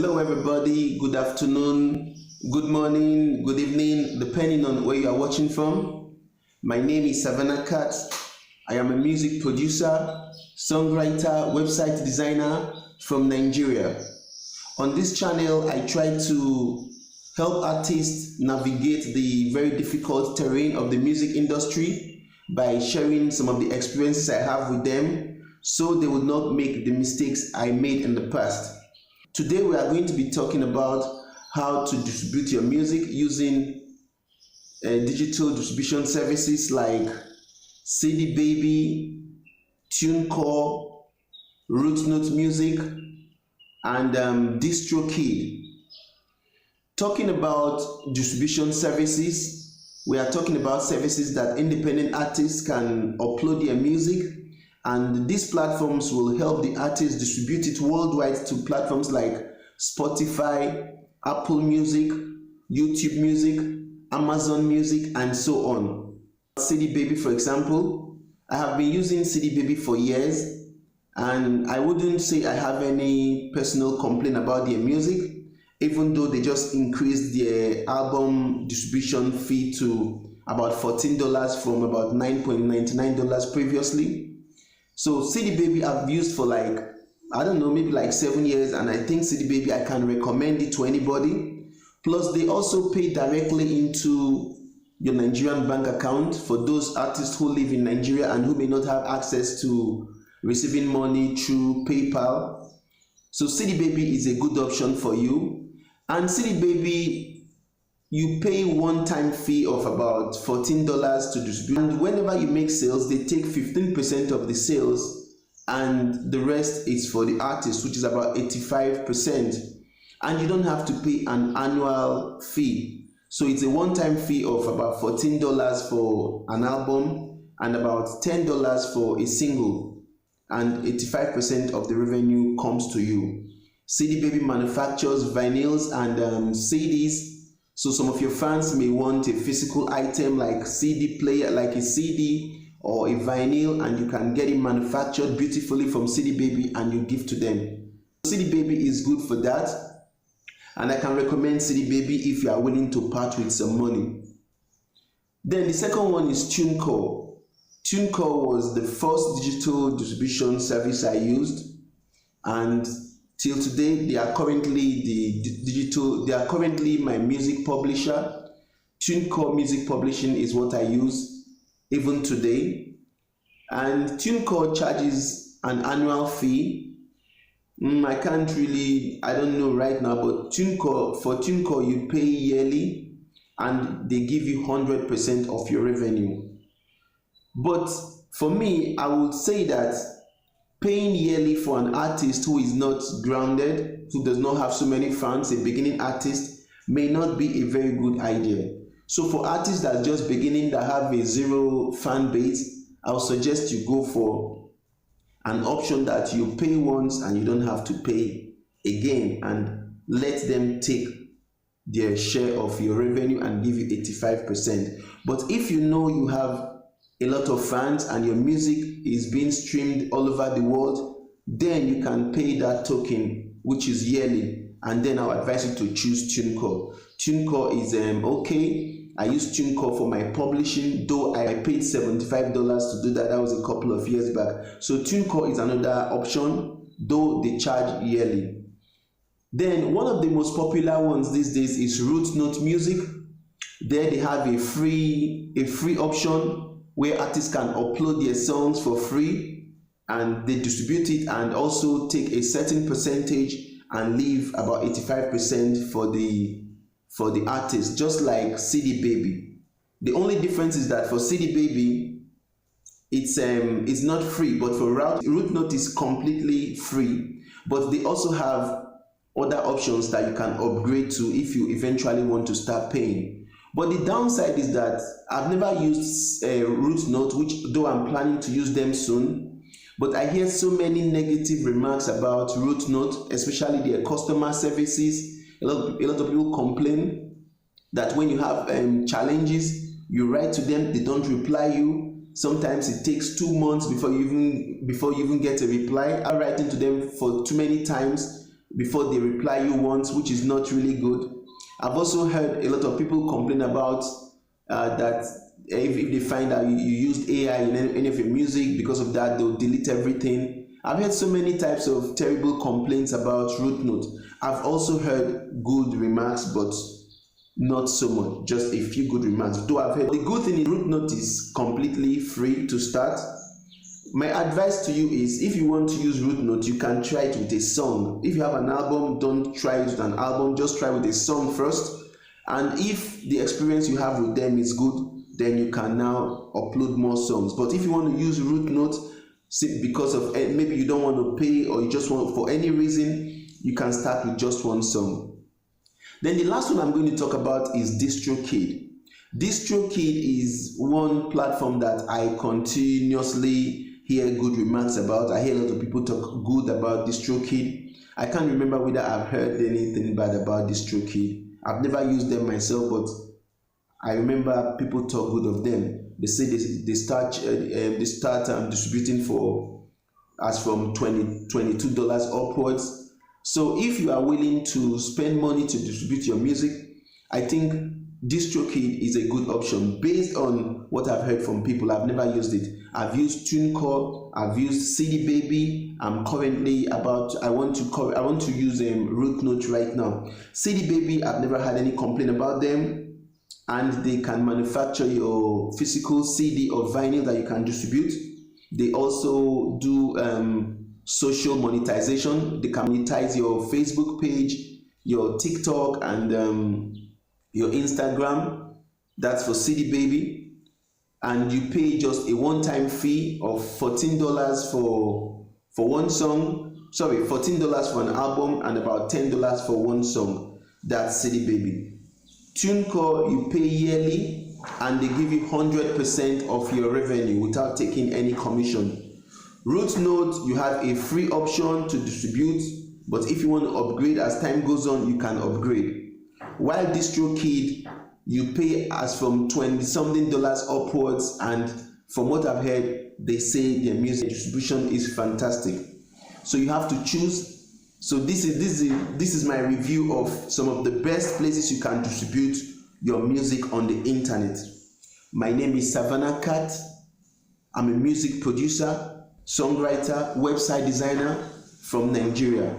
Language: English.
Hello, everybody. Good afternoon, good morning, good evening, depending on where you are watching from. My name is Savanna Cat. I am a music producer, songwriter, website designer from Nigeria. On this channel, I try to help artists navigate the very difficult terrain of the music industry by sharing some of the experiences I have with them so they would not make the mistakes I made in the past. Today we are going to be talking about how to distribute your music using digital distribution services like CD Baby, TuneCore, Root Note Music, and DistroKid. Talking about distribution services, we are talking about services that independent artists can upload their music, and these platforms will help the artists distribute it worldwide to platforms like Spotify, Apple Music, YouTube Music, Amazon Music, and so on. CD Baby, for example, I have been using CD Baby for years, and I wouldn't say I have any personal complaint about their music, even though they just increased their album distribution fee to about $14 from about $9.99 previously. So CD Baby I've used for maybe like 7 years, and I think CD Baby I can recommend it to anybody. Plus they also pay directly into your Nigerian bank account for those artists who live in Nigeria and who may not have access to receiving money through PayPal. So CD Baby is a good option for you. And CD Baby, you pay one-time fee of about $14 to distribute, and whenever you make sales, they take 15% of the sales, and the rest is for the artist, which is about 85%. And you don't have to pay an annual fee. So it's a one-time fee of about $14 for an album and about $10 for a single, and 85% of the revenue comes to you. CD Baby manufactures vinyls and CDs. So some of your fans may want a physical item like CD player, like a CD or a vinyl, and you can get it manufactured beautifully from CD Baby and you give to them. CD Baby is good for that, and I can recommend CD Baby if you are willing to part with some money. Then the second one is TuneCore. TuneCore was the first digital distribution service I used, and till today, they are currently my music publisher. TuneCore Music Publishing is what I use even today. And TuneCore charges an annual fee. I don't know right now, but for TuneCore, you pay yearly and they give you 100% of your revenue. But for me, I would say that paying yearly for an artist who is not grounded, who does not have so many fans, a beginning artist, may not be a very good idea. So for artists that are just beginning, that have a zero fan base, I would suggest you go for an option that you pay once and you don't have to pay again, and let them take their share of your revenue and give you 85%. But if you know you have a lot of fans and your music is being streamed all over the world, then you can pay that token, which is yearly, and then I'll advise you to choose TuneCore. TuneCore is okay. I use TuneCore for my publishing, though I paid $75 to do that. That was a couple of years back. So TuneCore is another option, though they charge yearly. Then one of the most popular ones these days is Root Note Music. There they have a free option where artists can upload their songs for free, and they distribute it and also take a certain percentage and leave about 85% for the artist, just like CD Baby. The only difference is that for CD Baby, it's not free, but for Root Note is completely free. But they also have other options that you can upgrade to if you eventually want to start paying. But the downside is that I've never used Root Note, which though I'm planning to use them soon, but I hear so many negative remarks about Root Note, especially their customer services. A lot of people complain that when you have challenges, you write to them, they don't reply you. Sometimes it takes 2 months before you even get a reply. I'm writing to them for too many times. before they reply you once, which is not really good. I've also heard a lot of people complain about that if they find out you used AI in any of your music, because of that they'll delete everything. I've heard so many types of terrible complaints about root note. I've also heard good remarks, but not so much, just a few good remarks. Though I've heard the good thing is root note is completely free to start. My advice to you is, if you want to use root note, you can try it with a song. If you have an album, don't try it with an album, just try with a song first. And if the experience you have with them is good, then you can now upload more songs. But if you want to use root note because of maybe you don't want to pay, or you just want, for any reason, you can start with just one song. Then the last one I'm going to talk about is DistroKid. DistroKid is one platform that I continuously hear good remarks about. I hear a lot of people talk good about DistroKid. I can't remember whether I've heard anything bad about DistroKid. I've never used them myself, but I remember people talk good of them. They say they start distributing for as from $22 upwards. So if you are willing to spend money to distribute your music, I think DistroKid is a good option based on what I've heard from people. I've never used it. I've used TuneCore, I've used CD Baby. I'm currently I want to use Root Note right now. CD Baby, I've never had any complaint about them, and they can manufacture your physical CD or vinyl that you can distribute. They also do social monetization. They can monetize your Facebook page, your TikTok, and your Instagram. That's for CD Baby. And you pay just a one-time fee of $14 for one song. Sorry, $14 for an album and about $10 for one song. That's CD Baby. TuneCore, you pay yearly and they give you 100% of your revenue without taking any commission. Root Note, you have a free option to distribute, but if you want to upgrade as time goes on, you can upgrade. While DistroKid, you pay as from $20-something upwards, and from what I've heard, they say their music distribution is fantastic. So you have to choose. So this is my review of some of the best places you can distribute your music on the internet. My name is Savanna Cat. I'm a music producer, songwriter, website designer from Nigeria.